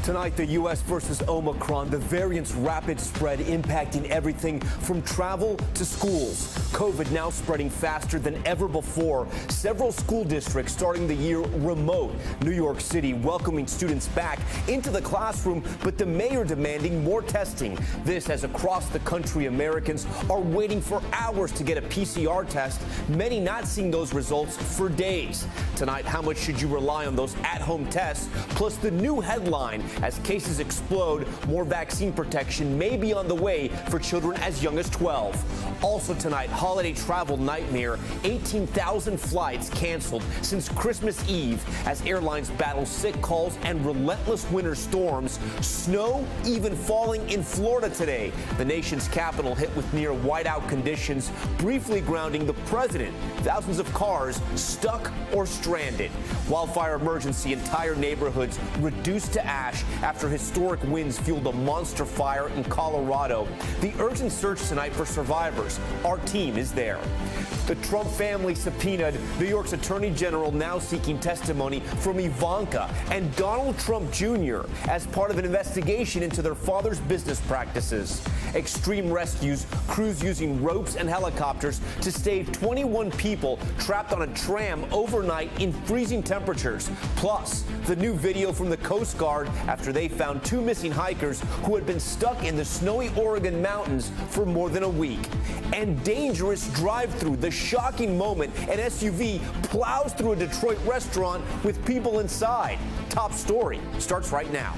Tonight, the U.S. versus Omicron, the variant's rapid spread impacting everything from travel to schools. COVID now spreading faster than ever before. Several school districts starting the year remote. New York City welcoming students back into the classroom, but the mayor demanding more testing. This as across the country, Americans are waiting for hours to get a PCR test, many not seeing those results for days. Tonight, how much should you rely on those at-home tests? Plus the new headline: as cases explode, more vaccine protection may be on the way for children as young as 12. Also tonight, holiday travel nightmare. 18,000 flights canceled since Christmas Eve as airlines battle sick calls and relentless winter storms. Snow even falling in Florida today. The nation's capital hit with near whiteout conditions, briefly grounding the president. Thousands of cars stuck or stranded. Wildfire emergency, entire neighborhoods reduced to ash after historic winds fueled a monster fire in Colorado. The urgent search tonight for survivors. Our team is there. The Trump family subpoenaed. New York's Attorney General now seeking testimony from Ivanka and Donald Trump Jr. as part of an investigation into their father's business practices. Extreme rescues, crews using ropes and helicopters to save 21 people trapped on a tram overnight in freezing temperatures. Plus, the new video from the Coast Guard after they found two missing hikers who had been stuck in the snowy Oregon mountains for more than a week. And dangerous drive-through, the shocking moment an SUV plows through a Detroit restaurant with people inside. Top story starts right now.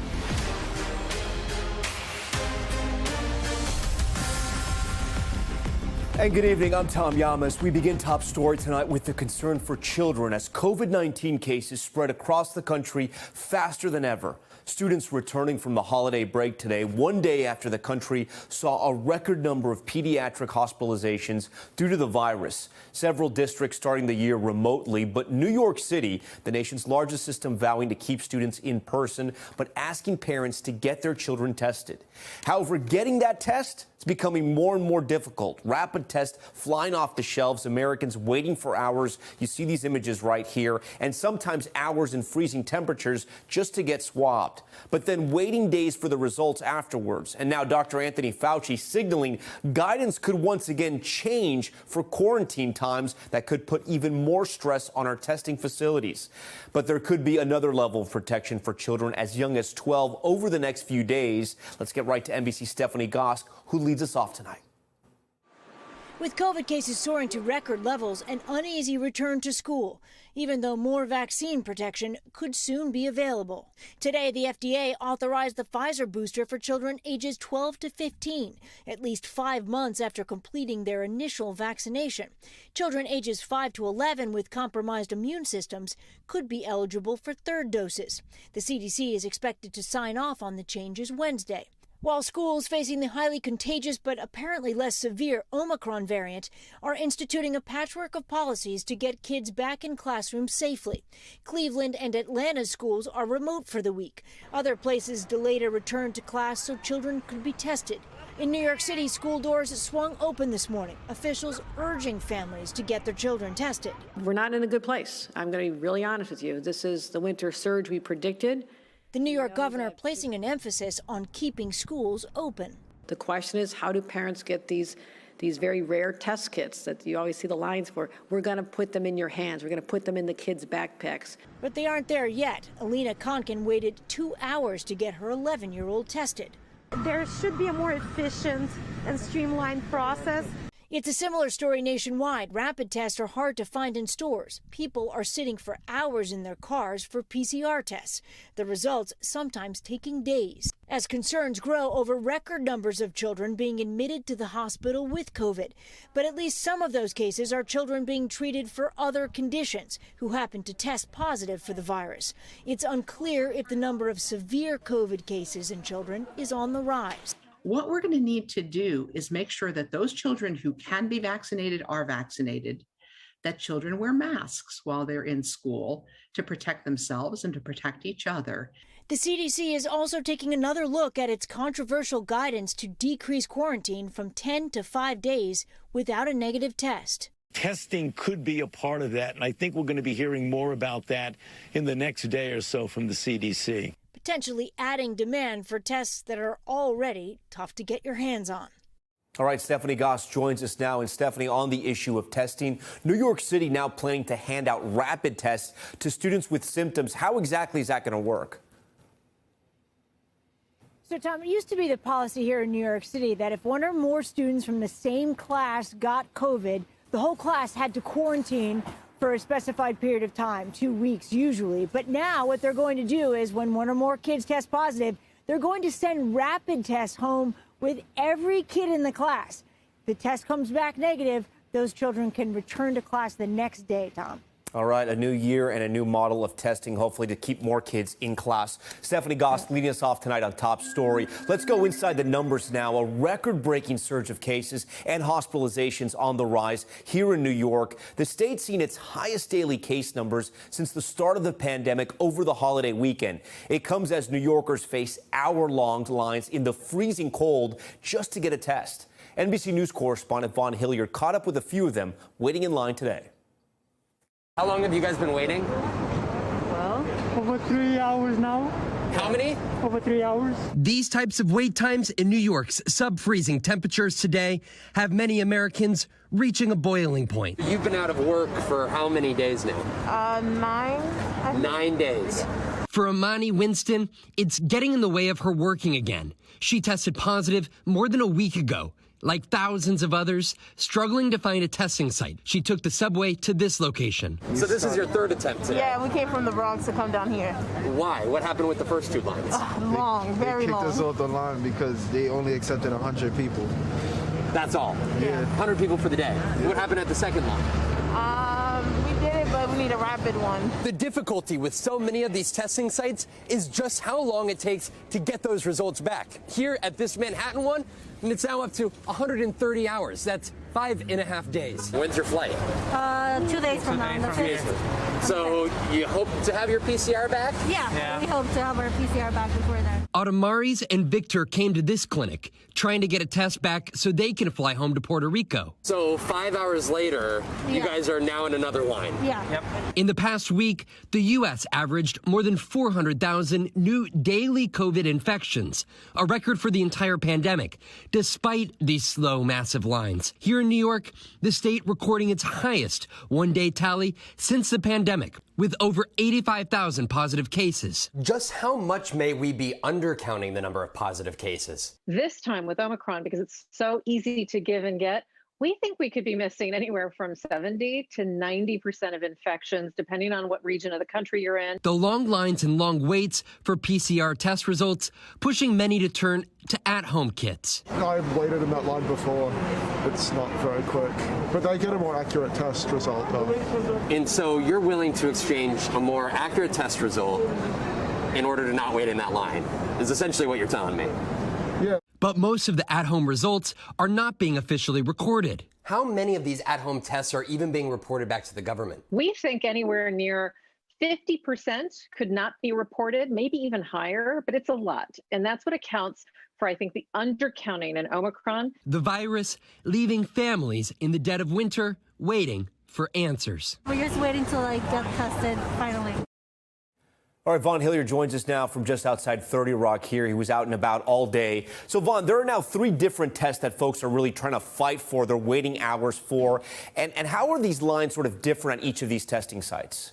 And good evening, I'm Tom Llamas. We begin Top Story tonight with the concern for children as COVID-19 cases spread across the country faster than ever. Students returning from the holiday break today, one day after the country saw a record number of pediatric hospitalizations due to the virus. Several districts starting the year remotely, but New York City, the nation's largest system, vowing to keep students in person, but asking parents to get their children tested. However, getting that test is becoming more and more difficult. Rapid tests flying off the shelves, Americans waiting for hours. You see these images right here, and sometimes hours in freezing temperatures just to get swabbed. But then waiting days for the results afterwards. And now Dr. Anthony Fauci signaling guidance could once again change for quarantine times that could put even more stress on our testing facilities. But there could be another level of protection for children as young as 12 over the next few days. Let's get right to NBC's Stephanie Gosk, who leads us off tonight. With COVID cases soaring to record levels, an uneasy return to school, even though more vaccine protection could soon be available. Today, the FDA authorized the Pfizer booster for children ages 12 to 15, at least 5 months after completing their initial vaccination. Children ages 5 to 11 with compromised immune systems could be eligible for third doses. The CDC is expected to sign off on the changes Wednesday. While schools facing the highly contagious but apparently less severe Omicron variant are instituting a patchwork of policies to get kids back in classrooms safely. Cleveland and Atlanta's schools are remote for the week. Other places delayed a return to class so children could be tested. In New York City, school doors swung open this morning, officials urging families to get their children tested. We're not in a good place. I'm going to be really honest with you. This is the winter surge we predicted. The New York governor placing an emphasis on keeping schools open. The question is, how do parents get these very rare test kits that you always see the lines for? We're going to put them in your hands. We're going to put them in the kids' backpacks. But they aren't there yet. Alina Konkin waited 2 hours to get her 11-year-old tested. There should be a more efficient and streamlined process. It's a similar story nationwide. Rapid tests are hard to find in stores. People are sitting for hours in their cars for PCR tests. The results sometimes taking days. As concerns grow over record numbers of children being admitted to the hospital with COVID. But at least some of those cases are children being treated for other conditions who happen to test positive for the virus. It's unclear if the number of severe COVID cases in children is on the rise. What we're going to need to do is make sure that those children who can be vaccinated are vaccinated, that children wear masks while they're in school to protect themselves and to protect each other. The CDC is also taking another look at its controversial guidance to decrease quarantine from 10 to 5 days without a negative test. Testing could be a part of that, and I think we're going to be hearing more about that in the next day or so from the CDC. potentially adding demand for tests that are already tough to get your hands on. All right, Stephanie Goss joins us now. And Stephanie, on the issue of testing, New York City now planning to hand out rapid tests to students with symptoms. How exactly is that going to work? So, Tom, it used to be the policy here in New York City that if one or more students from the same class got COVID, the whole class had to quarantine for a specified period of time, 2 weeks usually. But now what they're going to do is when one or more kids test positive, they're going to send rapid tests home with every kid in the class. If the test comes back negative, those children can return to class the next day, Tom. All right, a new year and a new model of testing, hopefully to keep more kids in class. Stephanie Goss leading us off tonight on Top Story. Let's go inside the numbers now. A record-breaking surge of cases and hospitalizations on the rise here in New York. The state's seen its highest daily case numbers since the start of the pandemic over the holiday weekend. It comes as New Yorkers face hour-long lines in the freezing cold just to get a test. NBC News correspondent Vaughn Hilliard caught up with a few of them waiting in line today. How long have you guys been waiting? Well, over 3 hours now. How many? Over 3 hours. These types of wait times in New York's sub-freezing temperatures today have many Americans reaching a boiling point. You've been out of work for how many days now? 9. 9 days. For Amani Winston, it's getting in the way of her working again. She tested positive more than a week ago. Like thousands of others, struggling to find a testing site. She took the subway to this location. So this is your third attempt today? Yeah, we came from the Bronx to come down here. Why? What happened with the first two lines? Long, very long. They kicked us off the line because they only accepted 100 people. That's all? Yeah. 100 people for the day. Yeah. What happened at the second line? We did it, but we need a rapid one. The difficulty with so many of these testing sites is just how long it takes to get those results back. Here at this Manhattan one, and it's now up to 130 hours. That's 5.5 days. When's your flight? 2 days from now. So you hope to have your PCR back? Yeah, we hope to have our PCR back before then. Autumn-Maries and Victor came to this clinic trying to get a test back so they can fly home to Puerto Rico. So 5 hours later, you guys are now in another line. Yeah. Yep. In the past week, the U.S. averaged more than 400,000 new daily COVID infections, a record for the entire pandemic, despite these slow, massive lines. Here in New York, the state recording its highest one-day tally since the pandemic, with over 85,000 positive cases. Just how much may we be undercounting the number of positive cases? This time with Omicron, because it's so easy to give and get, we think we could be missing anywhere from 70 to 90% of infections, depending on what region of the country you're in. The long lines and long waits for PCR test results pushing many to turn to at-home kits. I've waited in that line before. It's not very quick, but they get a more accurate test result though. And so you're willing to exchange a more accurate test result in order to not wait in that line, is essentially what you're telling me. Yeah. But most of the at-home results are not being officially recorded. How many of these at-home tests are even being reported back to the government? We think anywhere near 50% could not be reported, maybe even higher, but it's a lot. And that's what accounts for, I think, the undercounting in Omicron. The virus leaving families in the dead of winter waiting for answers. We're just waiting to get tested finally. All right, Vaughn Hilliard joins us now from just outside 30 Rock here. He was out and about all day. So, Vaughn, there are now 3 different tests that folks are really trying to fight for. They're waiting hours for. And how are these lines sort of different at each of these testing sites?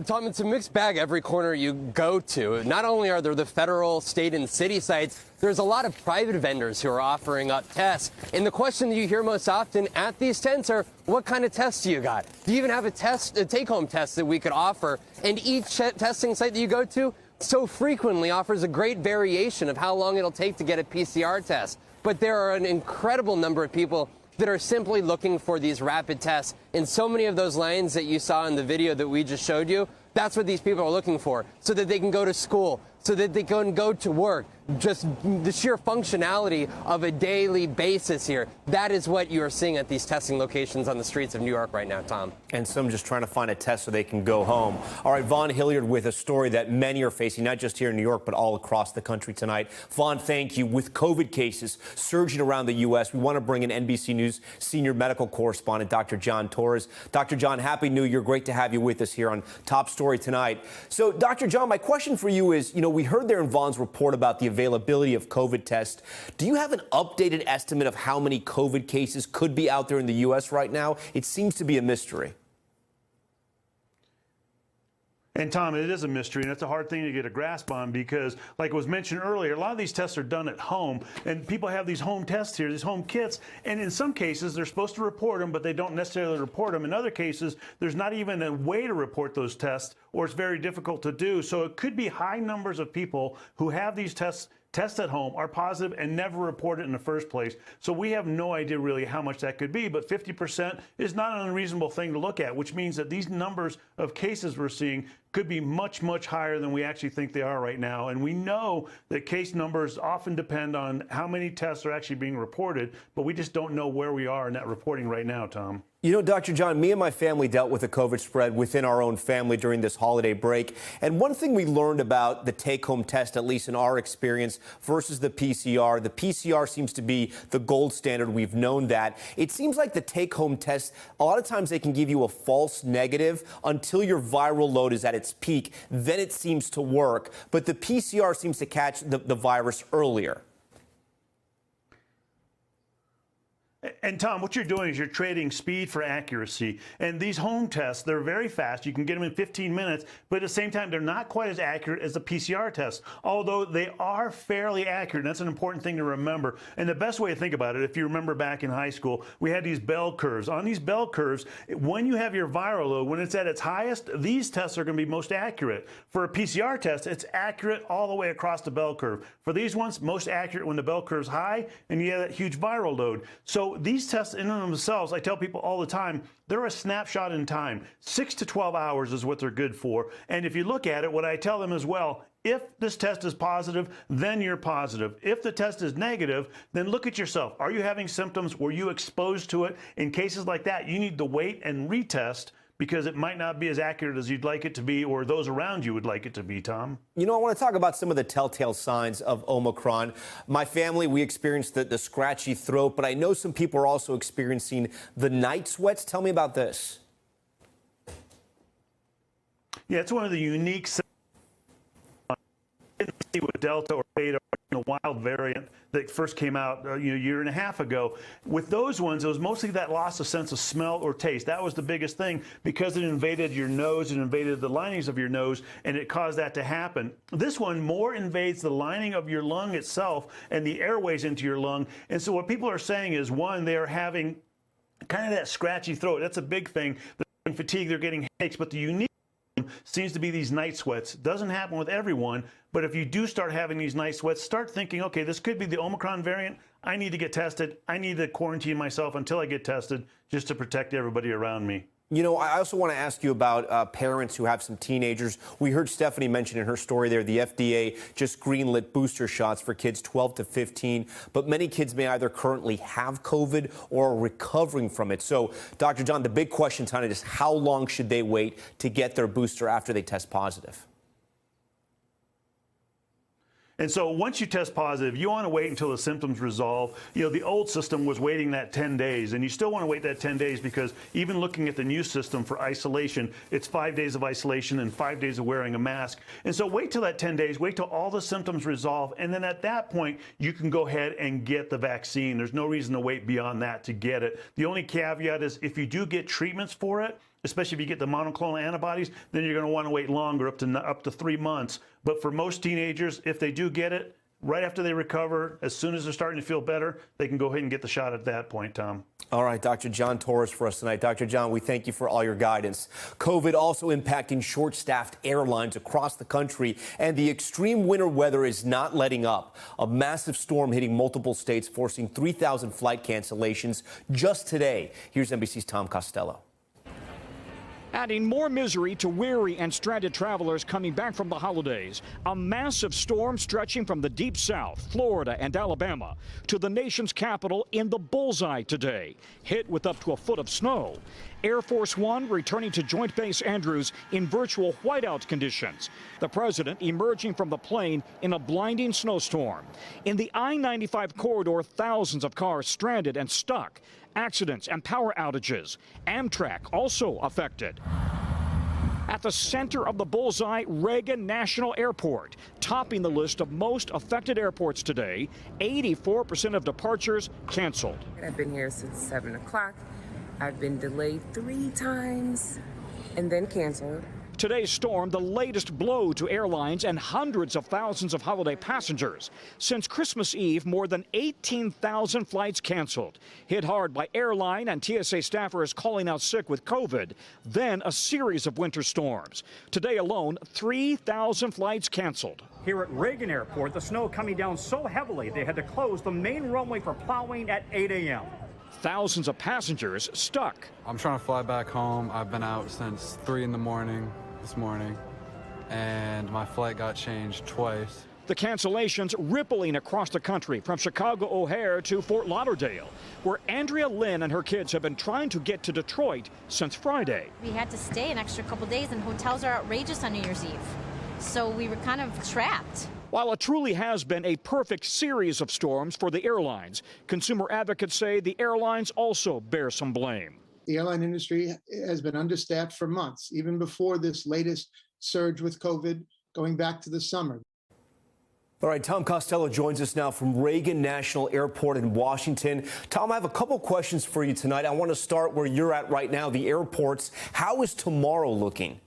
Tom, it's a mixed bag every corner you go to. Not only are there the federal, state, and city sites, there's a lot of private vendors who are offering up tests. And the question that you hear most often at these tents are, what kind of tests do you got? Do you even have a take-home test that we could offer? And each testing site that you go to so frequently offers a great variation of how long it'll take to get a PCR test. But there are an incredible number of people that are simply looking for these rapid tests. And so many of those lines that you saw in the video that we just showed you, that's what these people are looking for, so that they can go to school, so that they can go to work. Just the sheer functionality of a daily basis here. That is what you are seeing at these testing locations on the streets of New York right now, Tom. And some just trying to find a test so they can go home. All right, Vaughn Hilliard with a story that many are facing, not just here in New York, but all across the country tonight. Vaughn, thank you. With COVID cases surging around the U.S., we want to bring in NBC News senior medical correspondent, Dr. John Torres. Dr. John, Happy New Year. Great to have you with us here on Top Story tonight. So, Dr. John, my question for you is, we heard there in Vaughn's report about the availability of COVID tests. Do you have an updated estimate of how many COVID cases could be out there in the U.S. right now? It seems to be a mystery. And Tom, it is a mystery, and it's a hard thing to get a grasp on because, like was mentioned earlier, a lot of these tests are done at home, and people have these home tests here, these home kits, and in some cases, they're supposed to report them, but they don't necessarily report them. In other cases, there's not even a way to report those tests, or it's very difficult to do. So it could be high numbers of people who have these tests at home, are positive, and never report it in the first place. So we have no idea really how much that could be, but 50% is not an unreasonable thing to look at, which means that these numbers of cases we're seeing could be much, much higher than we actually think they are right now. And we know that case numbers often depend on how many tests are actually being reported, but we just don't know where we are in that reporting right now, Tom. Dr. John, me and my family dealt with a COVID spread within our own family during this holiday break. And one thing we learned about the take-home test, at least in our experience, versus the PCR seems to be the gold standard. We've known that. It seems like the take-home test, a lot of times they can give you a false negative until your viral load is at its peak. Then it seems to work. But the PCR seems to catch the virus earlier. And Tom, what you're doing is you're trading speed for accuracy. And these home tests, they're very fast. You can get them in 15 minutes, but at the same time, they're not quite as accurate as the PCR test, although they are fairly accurate. And that's an important thing to remember. And the best way to think about it, if you remember back in high school, we had these bell curves. On these bell curves, when you have your viral load, when it's at its highest, these tests are going to be most accurate. For a PCR test, it's accurate all the way across the bell curve. For these ones, most accurate when the bell curve's high and you have that huge viral load. So these tests in and of themselves, I tell people all the time, they're a snapshot in time. 6 to 12 hours is what they're good for. And if you look at it, what I tell them as well, if this test is positive, then you're positive. If the test is negative, then look at yourself. Are you having symptoms? Were you exposed to it? In cases like that, you need to wait and retest because it might not be as accurate as you'd like it to be or those around you would like it to be, Tom. I want to talk about some of the telltale signs of Omicron. My family, we experienced the scratchy throat, but I know some people are also experiencing the night sweats. Tell me about this. Yeah, it's one of the unique with Delta or Beta, the wild variant that first came out a year and a half ago. With those ones, it was mostly that loss of sense of smell or taste. That was the biggest thing because it invaded your nose, it invaded the linings of your nose, and it caused that to happen. This one more invades the lining of your lung itself and the airways into your lung. And so what people are saying is, one, they are having kind of that scratchy throat. That's a big thing. They're getting fatigue, they're getting headaches, but the unique seems to be these night sweats. Doesn't happen with everyone, but if you do start having these night sweats, start thinking, okay, this could be the Omicron variant. I need to get tested. I need to quarantine myself until I get tested just to protect everybody around me. I also want to ask you about parents who have some teenagers. We heard Stephanie mention in her story there, the FDA just greenlit booster shots for kids 12 to 15, but many kids may either currently have COVID or are recovering from it. So, Dr. John, the big question tonight is how long should they wait to get their booster after they test positive? And so once you test positive, you want to wait until the symptoms resolve. The old system was waiting that 10 days, and you still want to wait that 10 days because even looking at the new system for isolation, it's 5 days of isolation and 5 days of wearing a mask. And so wait till that 10 days, wait till all the symptoms resolve, and then at that point, you can go ahead and get the vaccine. There's no reason to wait beyond that to get it. The only caveat is if you do get treatments for it, especially if you get the monoclonal antibodies, then you're going to want to wait longer, up to 3 months. But for most teenagers, if they do get it, right after they recover, as soon as they're starting to feel better, they can go ahead and get the shot at that point, Tom. All right, Dr. John Torres for us tonight. Dr. John, we thank you for all your guidance. COVID also impacting short-staffed airlines across the country, and the extreme winter weather is not letting up. A massive storm hitting multiple states, forcing 3,000 flight cancellations just today. Here's NBC's Tom Costello. adding more misery to weary and stranded travelers coming back from the holidays. A massive storm stretching from the deep south, Florida and Alabama, to the nation's capital in the bullseye today, hit with up to a foot of snow. Air Force One returning to Joint Base Andrews in virtual whiteout conditions. The president emerging from the plane in a blinding snowstorm. In the I-95 corridor, thousands of cars stranded and stuck. Accidents and power outages. Amtrak also affected. At the center of the bullseye, Reagan National Airport, topping the list of most affected airports today. 84% of departures canceled. I've been here since 7 o'clock. I've been delayed 3 times and then canceled. Today's storm, the latest blow to airlines and hundreds of thousands of holiday passengers. Since Christmas Eve, more than 18,000 flights canceled. Hit hard by airline and TSA staffers calling out sick with COVID. Then a series of winter storms. Today alone, 3,000 flights canceled. Here at Reagan Airport, the snow coming down so heavily they had to close the main runway for plowing at 8 a.m. Thousands of passengers stuck. I'm trying to fly back home. I've been out since 3 in the morning this morning, and my flight got changed twice. The cancellations rippling across the country from Chicago O'Hare to Fort Lauderdale, where Andrea Lynn and her kids have been trying to get to Detroit since Friday. We had to stay an extra couple days, and hotels are outrageous on New Year's Eve, so we were kind of trapped. While it truly has been a perfect series of storms for the airlines, consumer advocates say the airlines also bear some blame. The airline industry has been understaffed for months, even before this latest surge with COVID going back to the summer. All right, Tom Costello joins us now from Reagan National Airport in Washington. Tom, I have a couple questions for you tonight. I want to start where you're at right now, the airports. How is tomorrow looking?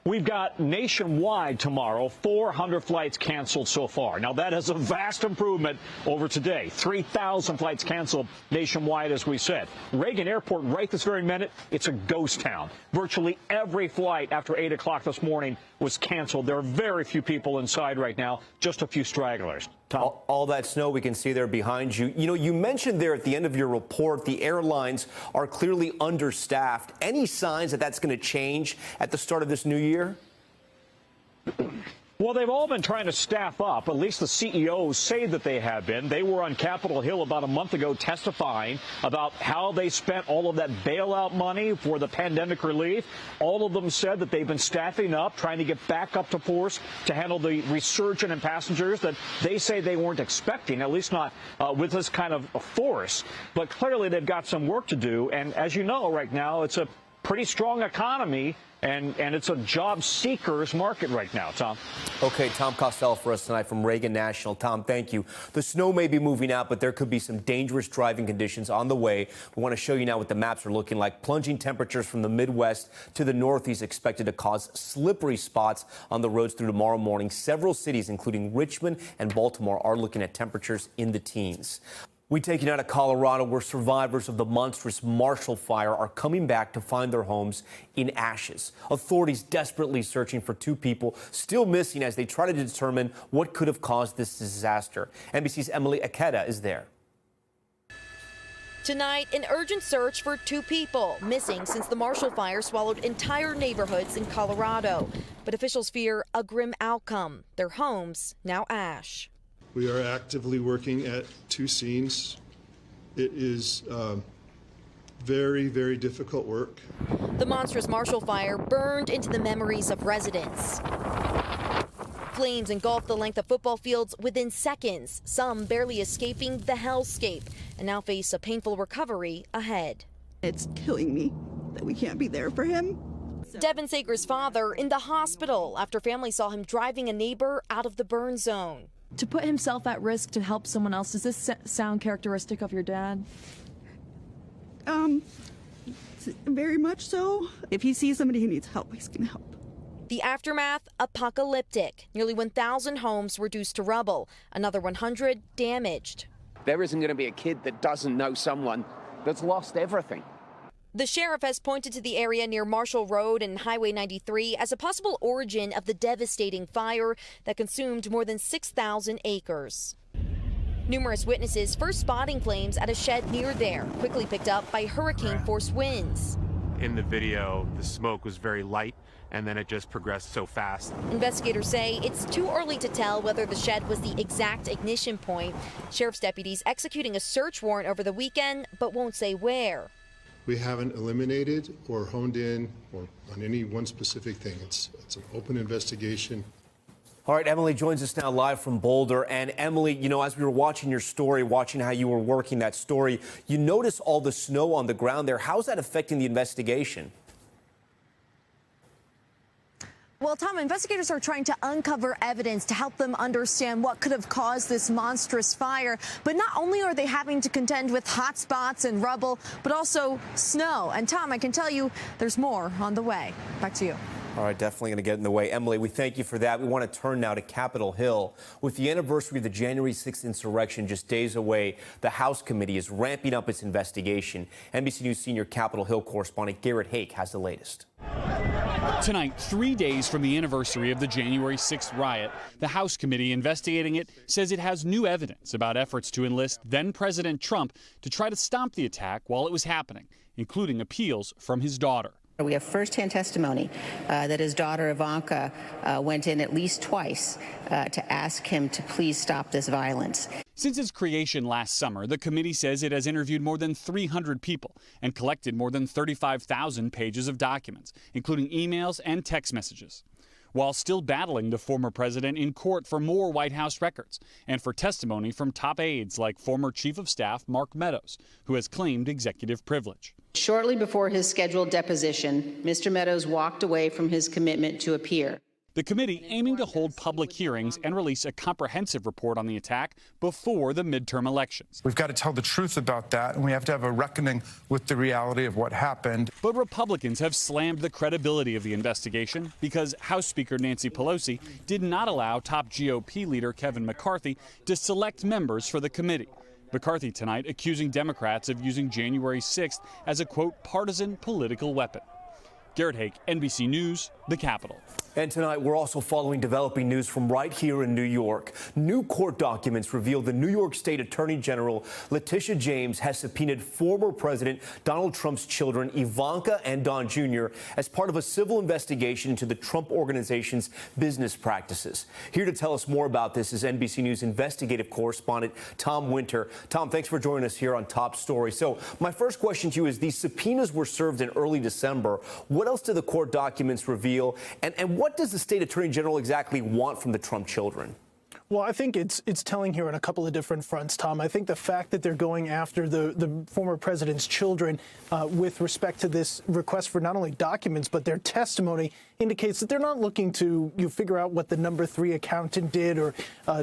We've got nationwide tomorrow, 400 flights canceled so far. Now, that is a vast improvement over today. 3,000 flights canceled nationwide, as we said. Reagan Airport, right this very minute, it's a ghost town. Virtually every flight after 8 o'clock this morning was canceled. There are very few people inside right now, just a few stragglers. Tom? All that snow we can see there behind you. You know, you mentioned there at the end of your report the airlines are clearly understaffed. Any signs that that's going to change at the start of this new year? Well, they've all been trying to staff up. At least the CEOs say that they have been. They were on Capitol Hill about a month ago testifying about how they spent all of that bailout money for the pandemic relief. All of them said that they've been staffing up, trying to get back up to force to handle the resurgence in passengers that they say they weren't expecting, at least not with this kind of force. But clearly they've got some work to do. And as you know, right now, it's a pretty strong economy. And it's a job seekers market right now, Tom. Okay, Tom Costello for us tonight from Reagan National. Tom, thank you. The snow may be moving out, but there could be some dangerous driving conditions on the way. We want to show you now what the maps are looking like. Plunging temperatures from the Midwest to the Northeast expected to cause slippery spots on the roads through tomorrow morning. Several cities, including Richmond and Baltimore, are looking at temperatures in the teens. We take you now to Colorado, where survivors of the monstrous Marshall Fire are coming back to find their homes in ashes. Authorities desperately searching for 2 people still missing as they try to determine what could have caused this disaster. NBC's Emily Aketa is there. Tonight, an urgent search for 2 people missing since the Marshall Fire swallowed entire neighborhoods in Colorado. But officials fear a grim outcome. Their homes now ash. We are actively working at 2 scenes. It is very, very difficult work. The monstrous Marshall Fire burned into the memories of residents. Flames engulfed the length of football fields within seconds, some barely escaping the hellscape, and now face a painful recovery ahead. It's killing me that we can't be there for him. Devin Sager's father in the hospital after family saw him driving a neighbor out of the burn zone. To put himself at risk to help someone else, does this sound characteristic of your dad? Very much so. If he sees somebody who needs help, he's gonna help. The aftermath, apocalyptic. Nearly 1,000 homes reduced to rubble, another 100 damaged. There isn't going to be a kid that doesn't know someone that's lost everything. The sheriff has pointed to the area near Marshall Road and Highway 93 as a possible origin of the devastating fire that consumed more than 6,000 acres. Numerous witnesses first spotting flames at a shed near there, quickly picked up by hurricane-force winds. In the video, the smoke was very light, and then it just progressed so fast. Investigators say it's too early to tell whether the shed was the exact ignition point. Sheriff's deputies executing a search warrant over the weekend, but won't say where. We haven't eliminated or honed in or on any one specific thing. It's an open investigation. All right, Emily joins us now live from Boulder. And Emily, you know, as we were watching your story, watching how you were working that story, you notice all the snow on the ground there. How's that affecting the investigation? Well, Tom, investigators are trying to uncover evidence to help them understand what could have caused this monstrous fire. But not only are they having to contend with hot spots and rubble, but also snow. And Tom, I can tell you there's more on the way. Back to you. All right, definitely going to get in the way. Emily, we thank you for that. We want to turn now to Capitol Hill. With the anniversary of the January 6th insurrection just days away, the House committee is ramping up its investigation. NBC News senior Capitol Hill correspondent Garrett Hake has the latest. Tonight, 3 days from the anniversary of the January 6th riot, the House committee investigating it says it has new evidence about efforts to enlist then-President Trump to try to stop the attack while it was happening, including appeals from his daughter. We have firsthand testimony that his daughter Ivanka went in at least twice to ask him to please stop this violence. Since its creation last summer, the committee says it has interviewed more than 300 people and collected more than 35,000 pages of documents, including emails and text messages, while still battling the former president in court for more White House records and for testimony from top aides like former Chief of Staff Mark Meadows, who has claimed executive privilege. Shortly before his scheduled deposition, Mr. Meadows walked away from his commitment to appear. The committee aiming to hold public hearings and release a comprehensive report on the attack before the midterm elections. We've got to tell the truth about that, and we have to have a reckoning with the reality of what happened. But Republicans have slammed the credibility of the investigation because House Speaker Nancy Pelosi did not allow top GOP leader Kevin McCarthy to select members for the committee. McCarthy tonight accusing Democrats of using January 6th as a, quote, partisan political weapon. Garrett Hake, NBC News, the Capitol. And tonight, we're also following developing news from right here in New York. New court documents reveal the New York State Attorney General Letitia James has subpoenaed former President Donald Trump's children, Ivanka and Don Jr., as part of a civil investigation into the Trump Organization's business practices. Here to tell us more about this is NBC News investigative correspondent Tom Winter. Tom, thanks for joining us here on Top Story. So my first question to you is, these subpoenas were served in early December. What else did the court documents reveal? And what does the state attorney general exactly want from the Trump children? Well, I think it's telling here on a couple of different fronts, Tom. I think the fact that they're going after the former president's children with respect to this request for not only documents, but their testimony indicates that they're not looking to figure out what the number 3 accountant did or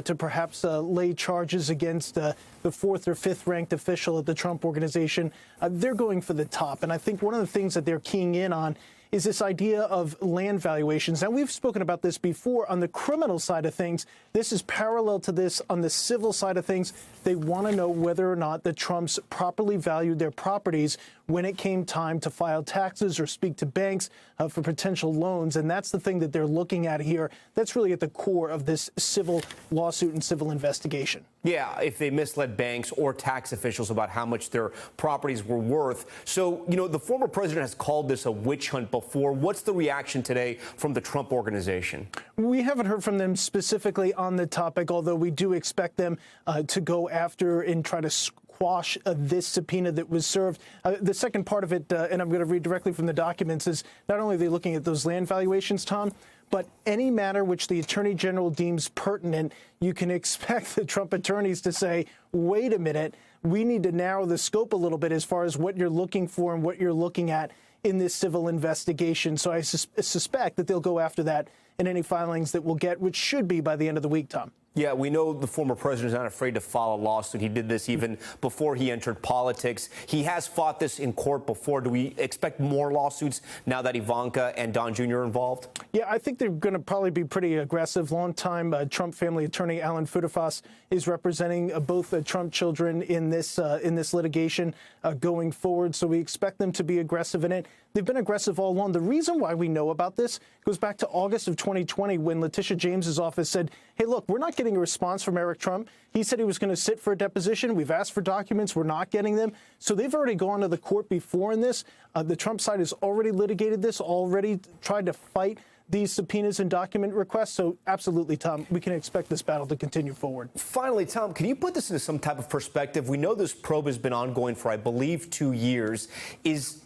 to perhaps lay charges against the 4th or 5th ranked official at the Trump Organization. They're going for the top. And I think one of the things that they're keying in on is this idea of land valuations. Now, we've spoken about this before on the criminal side of things. This is parallel to this on the civil side of things. They want to know whether or not the Trumps properly valued their properties when it came time to file taxes or speak to banks for potential loans. And that's the thing that they're looking at here. That's really at the core of this civil lawsuit and civil investigation. Yeah, if they misled banks or tax officials about how much their properties were worth. So, you know, the former president has called this a witch hunt before. What's the reaction today from the Trump Organization? We haven't heard from them specifically on the topic, although we do expect them to go after and try to quash this subpoena that was served. The second part of it, and I'm going to read directly from the documents, is not only are they looking at those land valuations, Tom, but any matter which the Attorney General deems pertinent, you can expect the Trump attorneys to say, wait a minute, we need to narrow the scope a little bit as far as what you're looking for and what you're looking at in this civil investigation. So I suspect that they'll go after that in any filings that we'll get, which should be by the end of the week, Tom. Yeah, we know the former president is not afraid to file a lawsuit. He did this even before he entered politics. He has fought this in court before. Do we expect more lawsuits now that Ivanka and Don Jr. are involved? Yeah, I think they're going to probably be pretty aggressive. Longtime Trump family attorney Alan Futerfas is representing both the Trump children in this litigation going forward. So we expect them to be aggressive in it. They've been aggressive all along. The reason why we know about this goes back to August of 2020 when Letitia James's office said, hey, look, we're not getting a response from Eric Trump. He said he was going to sit for a deposition. We've asked for documents. We're not getting them. So they've already gone to the court before in this. The Trump side has already litigated this, already tried to fight these subpoenas and document requests. So absolutely, Tom, we can expect this battle to continue forward. Finally, Tom, can you put this into some type of perspective? We know this probe has been ongoing for, I believe, 2 years.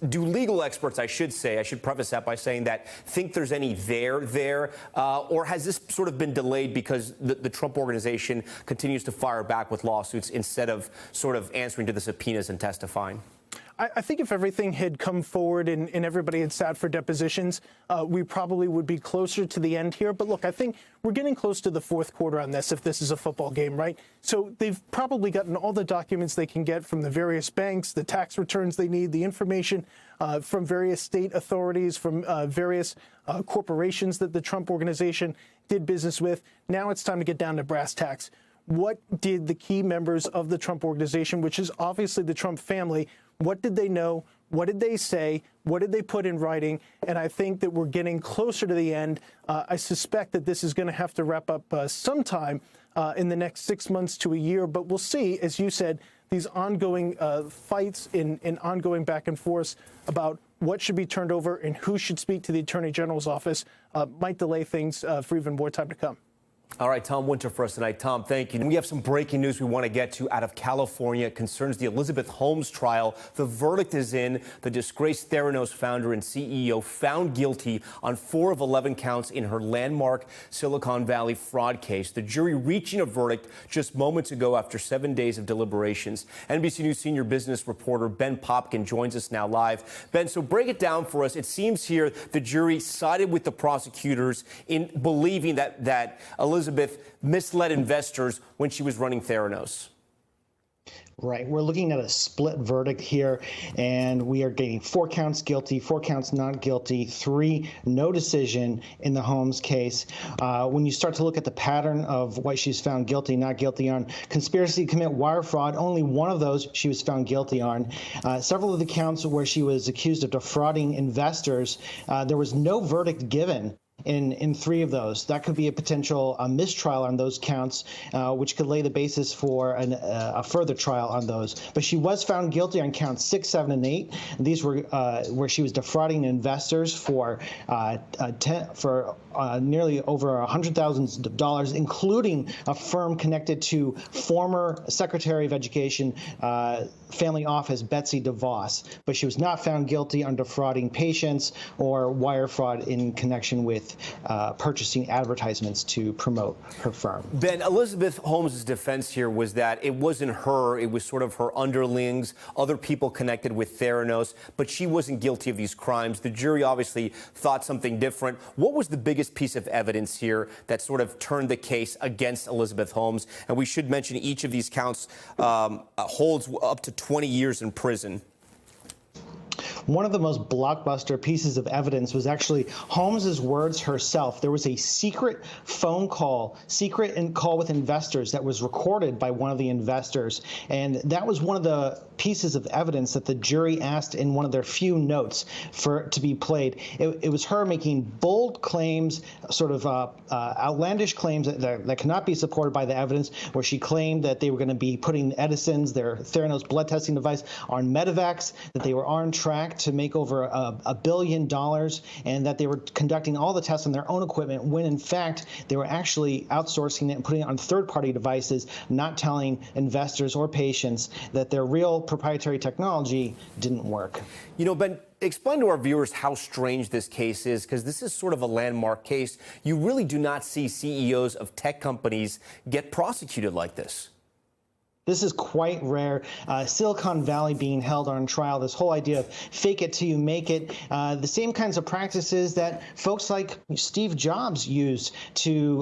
Do legal experts, I should preface that by saying that, think there's any there, or has this sort of been delayed because the Trump organization continues to fire back with lawsuits instead of sort of answering to the subpoenas and testifying? I think if everything had come forward and everybody had sat for depositions, we probably would be closer to the end here. But look, I think we're getting close to the fourth quarter on this, if this is a football game, right? So they've probably gotten all the documents they can get from the various banks, the tax returns they need, the information from various state authorities, from various corporations that the Trump organization did business with. Now it's time to get down to brass tacks. What did the key members of the Trump organization, which is obviously the Trump family, what did they know? What did they say? What did they put in writing? And I think that we're getting closer to the end. I suspect that this is going to have to wrap up sometime in the next 6 months to a year. But we'll see, as you said, these ongoing fights and ongoing back and forth about what should be turned over and who should speak to the Attorney General's office might delay things for even more time to come. All right, Tom Winter for us tonight. Tom, thank you. We have some breaking news we want to get to out of California. It concerns the Elizabeth Holmes trial. The verdict is in. The disgraced Theranos founder and CEO found guilty on 4 of 11 counts in her landmark Silicon Valley fraud case. The jury reaching a verdict just moments ago after 7 days of deliberations. NBC News senior business reporter Ben Popkin joins us now live. Ben, so break it down for us. It seems here the jury sided with the prosecutors in believing that Elizabeth misled investors when she was running Theranos. Right. We're looking at a split verdict here, and we are getting 4 counts guilty, 4 counts not guilty, 3 no decision in the Holmes case. When you start to look at the pattern of what she's found guilty, not guilty on, conspiracy to commit wire fraud, only one of those she was found guilty on. Several of the counts where she was accused of defrauding investors, there was no verdict given in 3 of those. That could be a potential mistrial on those counts, which could lay the basis for a further trial on those. But she was found guilty on counts 6, 7, and 8. These were where she was defrauding investors for nearly over $100,000, including a firm connected to former Secretary of Education family office Betsy DeVos. But she was not found guilty on defrauding patients or wire fraud in connection with purchasing advertisements to promote her firm. Ben, Elizabeth Holmes' defense here was that it wasn't her, it was sort of her underlings, other people connected with Theranos, but she wasn't guilty of these crimes. The jury obviously thought something different. What was the biggest piece of evidence here that sort of turned the case against Elizabeth Holmes? And we should mention each of these counts holds up to 20 years in prison. One of the most blockbuster pieces of evidence was actually Holmes's words herself. There was a secret phone call, call with investors that was recorded by one of the investors. And that was one of the pieces of evidence that the jury asked in one of their few notes for to be played. It was her making bold claims, sort of outlandish claims that cannot be supported by the evidence, where she claimed that they were going to be putting Edison's, their Theranos blood testing device, on Medivacs, that they were on track to make over $1 billion, and that they were conducting all the tests on their own equipment, when in fact they were actually outsourcing it and putting it on third-party devices, not telling investors or patients that their real proprietary technology didn't work. You know, Ben, explain to our viewers how strange this case is, because this is sort of a landmark case. You really do not see CEOs of tech companies get prosecuted like this. This is quite rare. Silicon Valley being held on trial, this whole idea of fake it till you make it, the same kinds of practices that folks like Steve Jobs used to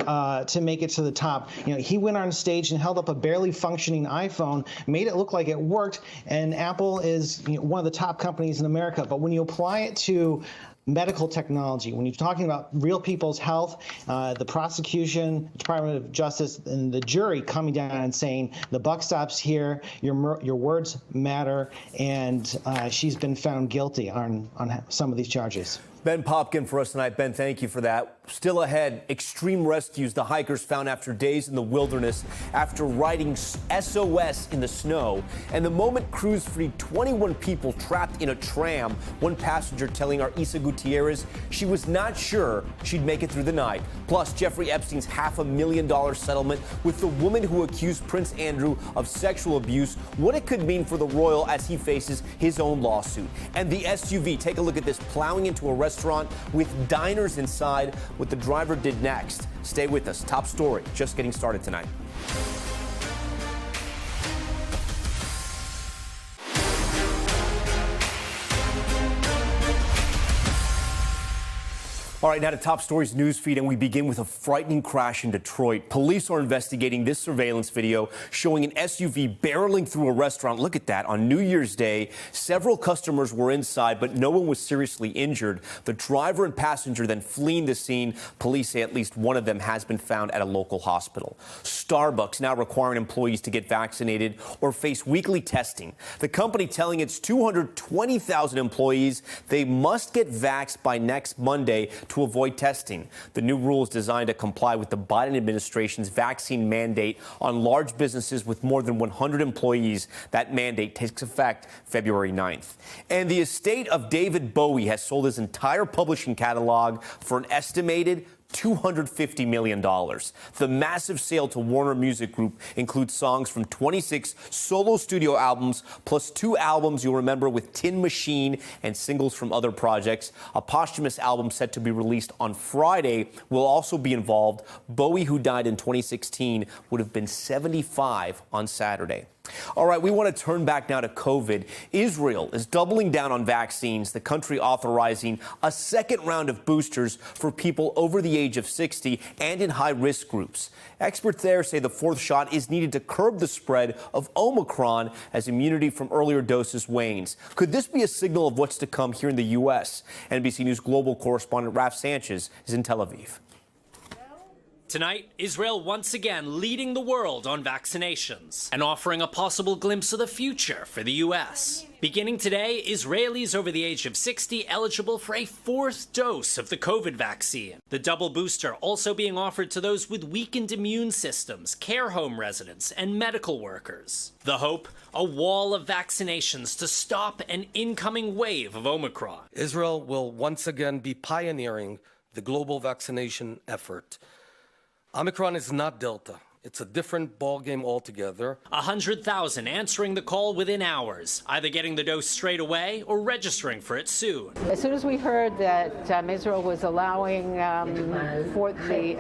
make it to the top. You know, he went on stage and held up a barely functioning iPhone, made it look like it worked, and Apple is one of the top companies in America. But when you apply it to medical technology, when you're talking about real people's health, the prosecution, Department of Justice, and the jury coming down and saying the buck stops here, your words matter, and she's been found guilty on some of these charges. Ben Popkin for us tonight. Ben, thank you for that. Still ahead, extreme rescues the hikers found after days in the wilderness after writing SOS in the snow. And the moment crews freed 21 people trapped in a tram, one passenger telling our Isa Gutierrez she was not sure she'd make it through the night. Plus, Jeffrey Epstein's $500,000 settlement with the woman who accused Prince Andrew of sexual abuse, what it could mean for the royal as he faces his own lawsuit. And the SUV, take a look at this, plowing into a restaurant with diners inside, what the driver did next. Stay with us. Top story, just getting started tonight. All right, now to Top Stories news feed, and we begin with a frightening crash in Detroit. Police are investigating this surveillance video showing an SUV barreling through a restaurant. Look at that. On New Year's Day, several customers were inside, but no one was seriously injured. The driver and passenger then fleeing the scene. Police say at least one of them has been found at a local hospital. Starbucks now requiring employees to get vaccinated or face weekly testing. The company telling its 220,000 employees they must get vaxxed by next Monday to avoid testing. The new rule is designed to comply with the Biden administration's vaccine mandate on large businesses with more than 100 employees. That mandate takes effect February 9th. And the estate of David Bowie has sold his entire publishing catalog for an estimated $250 million. The massive sale to Warner Music Group includes songs from 26 solo studio albums, plus 2 albums you'll remember with Tin Machine and singles from other projects. A posthumous album set to be released on Friday will also be involved. Bowie, who died in 2016, would have been 75 on Saturday. All right, we want to turn back now to COVID. Israel is doubling down on vaccines, the country authorizing a second round of boosters for people over the age of 60 and in high-risk groups. Experts there say the 4th shot is needed to curb the spread of Omicron as immunity from earlier doses wanes. Could this be a signal of what's to come here in the U.S.? NBC News global correspondent Raf Sanchez is in Tel Aviv. Tonight, Israel once again leading the world on vaccinations and offering a possible glimpse of the future for the U.S. Beginning today, Israelis over the age of 60 eligible for a 4th dose of the COVID vaccine. The double booster also being offered to those with weakened immune systems, care home residents, and medical workers. The hope, a wall of vaccinations to stop an incoming wave of Omicron. Israel will once again be pioneering the global vaccination effort. Omicron is not Delta. It's a different ballgame altogether. 100,000 answering the call within hours, either getting the dose straight away or registering for it soon. As soon as we heard that Israel was allowing for the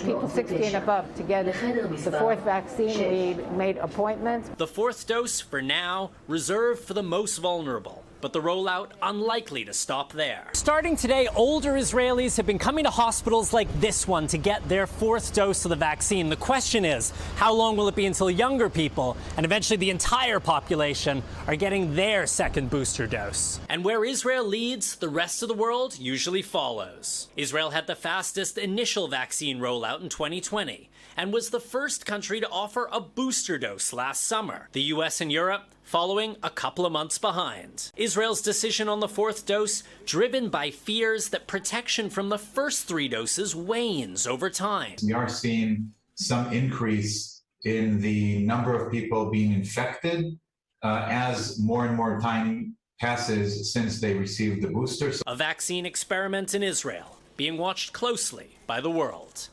people 60 and above to get the 4th vaccine, we made appointments. The 4th dose, for now, reserved for the most vulnerable. But the rollout unlikely to stop there. Starting today, older Israelis have been coming to hospitals like this one to get their 4th dose of the vaccine. The question is, how long will it be until younger people and eventually the entire population are getting their 2nd booster dose? And where Israel leads, the rest of the world usually follows. Israel had the fastest initial vaccine rollout in 2020 and was the first country to offer a booster dose last summer. The U.S. and Europe following a couple of months behind. Israel's decision on the 4th dose driven by fears that protection from the first 3 doses wanes over time. We are seeing some increase in the number of people being infected as more and more time passes since they received the boosters. A vaccine experiment in Israel being watched closely by the world.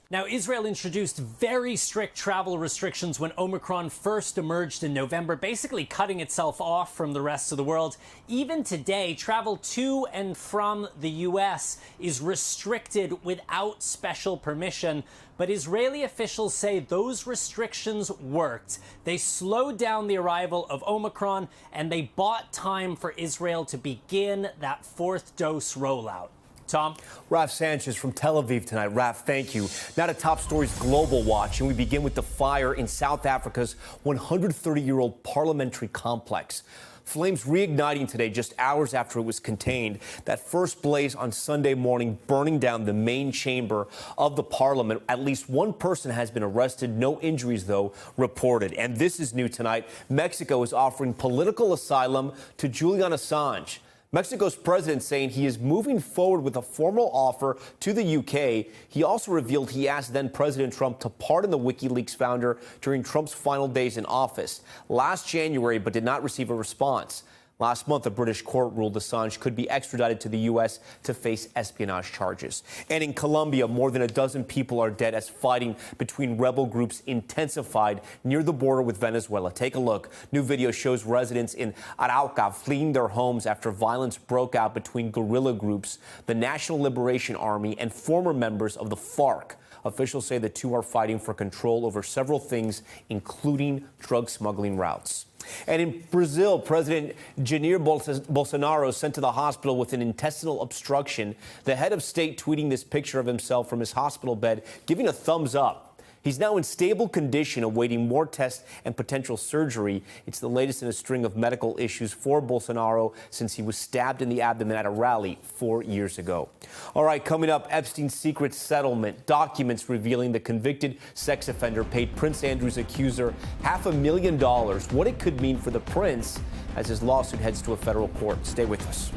Now, Israel introduced very strict travel restrictions when Omicron first emerged in November, basically cutting itself off from the rest of the world. Even today, travel to and from the U.S. is restricted without special permission. But Israeli officials say those restrictions worked. They slowed down the arrival of Omicron, and they bought time for Israel to begin that 4th dose rollout. Tom? Raf Sanchez from Tel Aviv tonight. Raf, thank you. Now to Top Stories Global Watch, and we begin with the fire in South Africa's 130-year-old parliamentary complex. Flames reigniting today just hours after it was contained. That first blaze on Sunday morning burning down the main chamber of the parliament. At least one person has been arrested. No injuries, though, reported. And this is new tonight. Mexico is offering political asylum to Julian Assange. Mexico's president saying he is moving forward with a formal offer to the UK. He also revealed he asked then-President Trump to pardon the WikiLeaks founder during Trump's final days in office last January, but did not receive a response. Last month, a British court ruled Assange could be extradited to the U.S. to face espionage charges. And in Colombia, more than a dozen people are dead as fighting between rebel groups intensified near the border with Venezuela. Take a look. New video shows residents in Arauca fleeing their homes after violence broke out between guerrilla groups, the National Liberation Army, and former members of the FARC. Officials say the two are fighting for control over several things, including drug smuggling routes. And in Brazil, President Jair Bolsonaro sent to the hospital with an intestinal obstruction. The head of state tweeting this picture of himself from his hospital bed, giving a thumbs up. He's now in stable condition, awaiting more tests and potential surgery. It's the latest in a string of medical issues for Bolsonaro since he was stabbed in the abdomen at a rally 4 years ago. All right, coming up, Epstein's secret settlement. Documents revealing the convicted sex offender paid Prince Andrew's accuser $500,000. What it could mean for the prince as his lawsuit heads to a federal court. Stay with us.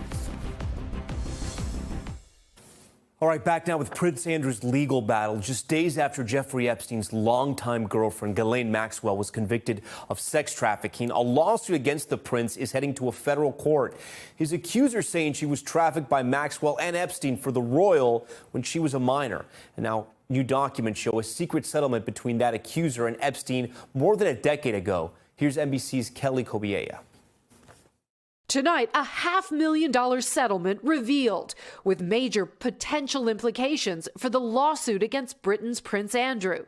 All right, back now with Prince Andrew's legal battle. Just days after Jeffrey Epstein's longtime girlfriend, Ghislaine Maxwell, was convicted of sex trafficking, a lawsuit against the prince is heading to a federal court. His accuser saying she was trafficked by Maxwell and Epstein for the royal when she was a minor. And now new documents show a secret settlement between that accuser and Epstein more than a decade ago. Here's NBC's Kelly Kobiella. Tonight, a $500,000 settlement revealed with major potential implications for the lawsuit against Britain's Prince Andrew.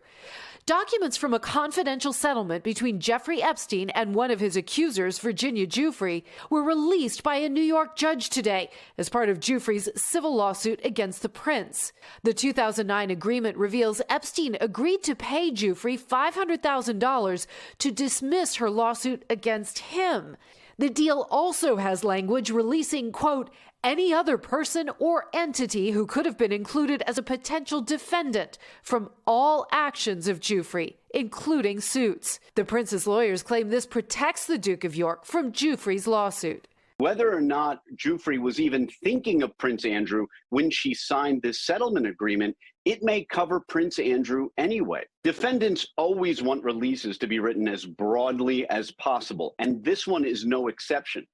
Documents from a confidential settlement between Jeffrey Epstein and one of his accusers, Virginia Giuffre, were released by a New York judge today as part of Giuffre's civil lawsuit against the prince. The 2009 agreement reveals Epstein agreed to pay Giuffre $500,000 to dismiss her lawsuit against him. The deal also has language releasing, quote, any other person or entity who could have been included as a potential defendant from all actions of Giuffre, including suits. The prince's lawyers claim this protects the Duke of York from Giuffre's lawsuit. Whether or not Giuffre was even thinking of Prince Andrew when she signed this settlement agreement, it may cover Prince Andrew anyway. Defendants always want releases to be written as broadly as possible, and this one is no exception.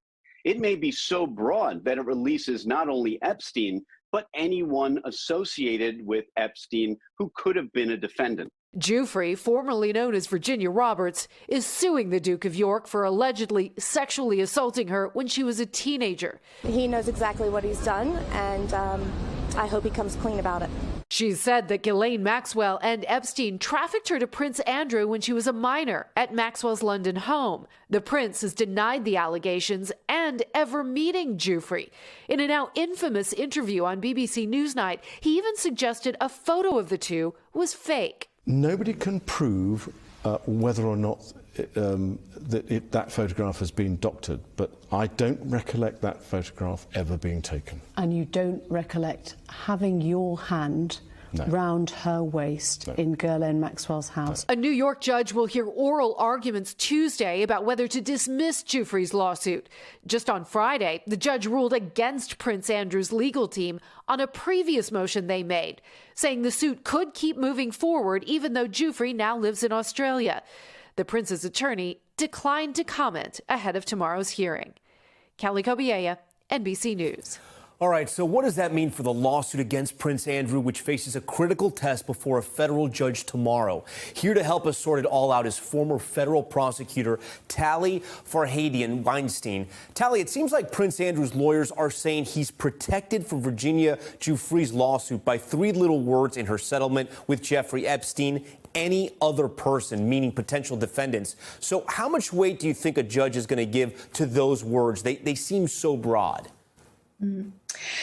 It may be so broad that it releases not only Epstein, but anyone associated with Epstein who could have been a defendant. Giuffre, formerly known as Virginia Roberts, is suing the Duke of York for allegedly sexually assaulting her when she was a teenager. He knows exactly what he's done, and I hope he comes clean about it. She said that Ghislaine Maxwell and Epstein trafficked her to Prince Andrew when she was a minor at Maxwell's London home. The prince has denied the allegations and ever meeting Giuffre. In a now infamous interview on BBC Newsnight, he even suggested a photo of the two was fake. Nobody can prove whether or not that photograph has been doctored, but I don't recollect that photograph ever being taken. And you don't recollect having your hand round her waist in Ghislaine Maxwell's house? A New York judge will hear oral arguments Tuesday about whether to dismiss Giuffre's lawsuit. Just on Friday, the judge ruled against Prince Andrew's legal team on a previous motion they made, saying the suit could keep moving forward even though Giuffre now lives in Australia. The prince's attorney declined to comment ahead of tomorrow's hearing. Kelly Kobiella, NBC News. All right, so what does that mean for the lawsuit against Prince Andrew, which faces a critical test before a federal judge tomorrow? Here to help us sort it all out is former federal prosecutor Tali Farhadian Weinstein. Tali, it seems like Prince Andrew's lawyers are saying he's protected from Virginia Giuffre's lawsuit by three little words in her settlement with Jeffrey Epstein: any other person, meaning potential defendants. So how much weight do you think a judge is going to give to those words? They seem so broad.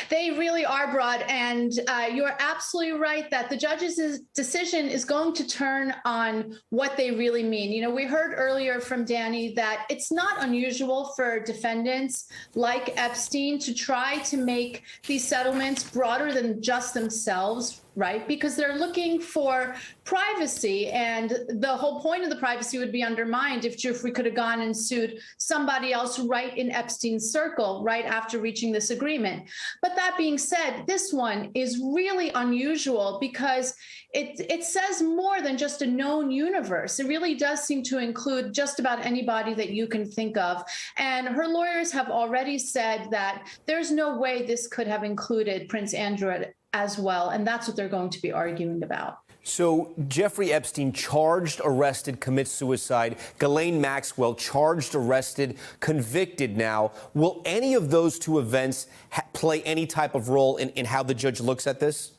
They really are broad, and you're absolutely right that the judge's decision is going to turn on what they really mean. You know, we heard earlier from Danny that it's not unusual for defendants like Epstein to try to make these settlements broader than just themselves. right? Because they're looking for privacy, and the whole point of the privacy would be undermined if Giuffre could have gone and sued somebody else right in Epstein's circle right after reaching this agreement. But that being said, this one is really unusual because it says more than just a known universe. It really does seem to include just about anybody that you can think of. And her lawyers have already said that there's no way this could have included Prince Andrew as well. And that's what they're going to be arguing about. So Jeffrey Epstein, charged, arrested, commits suicide. Ghislaine Maxwell, charged, arrested, convicted now. Will any of those two events play any type of role in how the judge looks at this?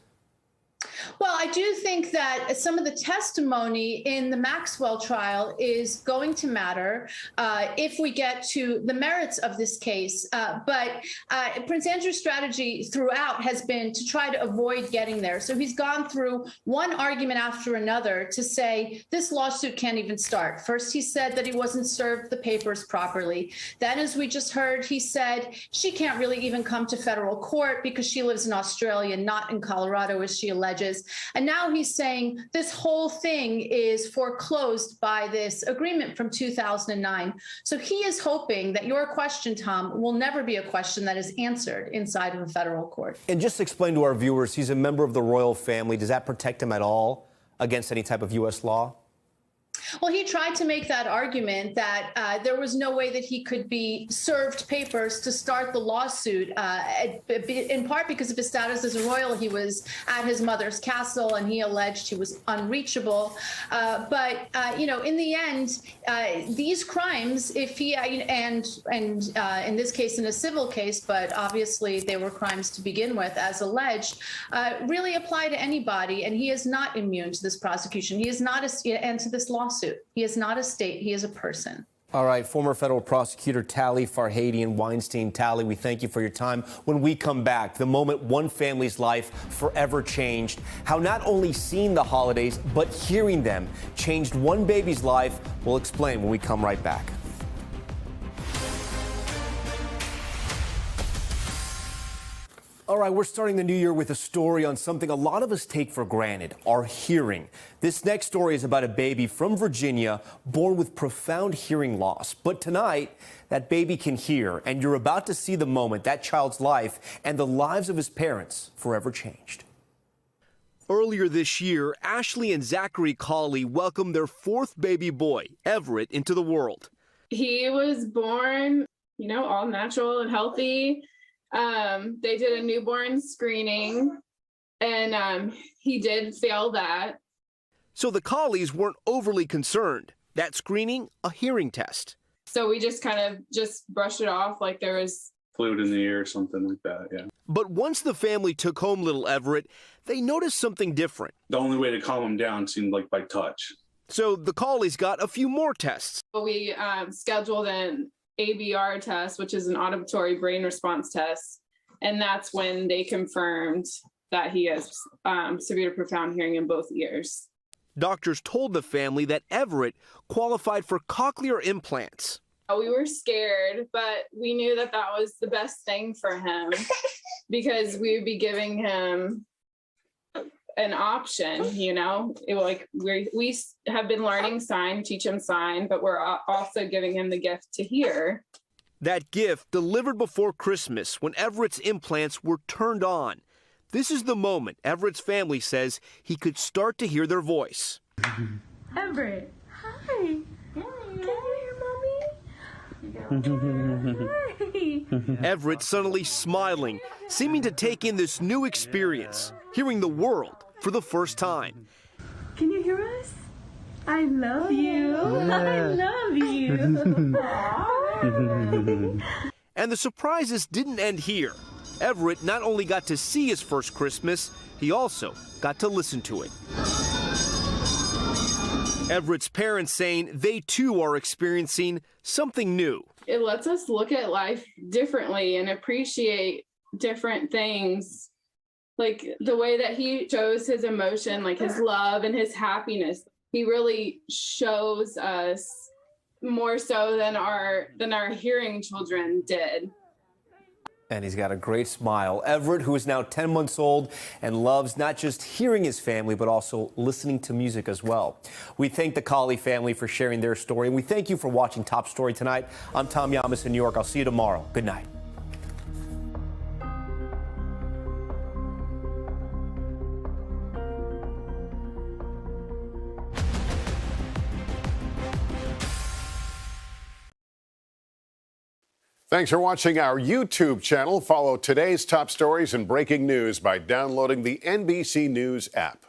Well, I do think that some of the testimony in the Maxwell trial is going to matter if we get to the merits of this case. But Prince Andrew's strategy throughout has been to try to avoid getting there. So he's gone through one argument after another to say this lawsuit can't even start. First, he said that he wasn't served the papers properly. Then, as we just heard, he said she can't really even come to federal court because she lives in Australia, not in Colorado, as she alleges. And now he's saying this whole thing is foreclosed by this agreement from 2009. So he is hoping that your question, Tom, will never be a question that is answered inside of a federal court. And just explain to our viewers, he's a member of the royal family. Does that protect him at all against any type of U.S. law? Well, he tried to make that argument that there was no way that he could be served papers to start the lawsuit, in part because of his status as a royal. He was at his mother's castle, and he alleged he was unreachable. But in the end, these crimes, if he and in this case, in a civil case, but obviously they were crimes to begin with, as alleged, really apply to anybody. And he is not immune to this prosecution. He is not, and to this lawsuit. He is not a state. He is a person. All right. Former federal prosecutor Tali Farhadian Weinstein. Tali, we thank you for your time. When we come back, the moment one family's life forever changed, how not only seeing the holidays, but hearing them changed one baby's life. We'll explain when we come right back. All right, we're starting the new year with a story on something a lot of us take for granted, our hearing. This next story is about a baby from Virginia born with profound hearing loss. But tonight, that baby can hear, and you're about to see the moment that child's life and the lives of his parents forever changed. Earlier this year, Ashley and Zachary Cawley welcomed their fourth baby boy, Everett, into the world. He was born, all natural and healthy. They did a newborn screening, and he did fail that. So the Cawleys weren't overly concerned. That screening, a hearing test. So we just kind of brushed it off like there was fluid in the ear or something like that, yeah. But once the family took home little Everett, they noticed something different. The only way to calm him down seemed like by touch. So the Cawleys got a few more tests. We scheduled an ABR test, which is an auditory brain response test. And that's when they confirmed that he has severe to profound hearing in both ears. Doctors told the family that Everett qualified for cochlear implants. We were scared, but we knew that that was the best thing for him because we would be giving him an option, we have been learning sign, teach him sign, but we're also giving him the gift to hear. That gift delivered before Christmas when Everett's implants were turned on. This is the moment Everett's family says he could start to hear their voice. Everett, hi. Can you hear Mommy? Everett suddenly smiling, seeming to take in this new experience, hearing the world for the first time. Can you hear us? I love you. I love you. And the surprises didn't end here. Everett not only got to see his first Christmas, he also got to listen to it. Everett's parents saying they too are experiencing something new. It lets us look at life differently and appreciate different things. Like the way that he shows his emotion, like his love and his happiness. He really shows us more so than our hearing children did. And he's got a great smile. Everett, who is now 10 months old and loves not just hearing his family, but also listening to music as well. We thank the Colley family for sharing their story, and we thank you for watching Top Story tonight. I'm Tom Llamas in New York. I'll see you tomorrow. Good night. Thanks for watching our YouTube channel. Follow today's top stories and breaking news by downloading the NBC News app.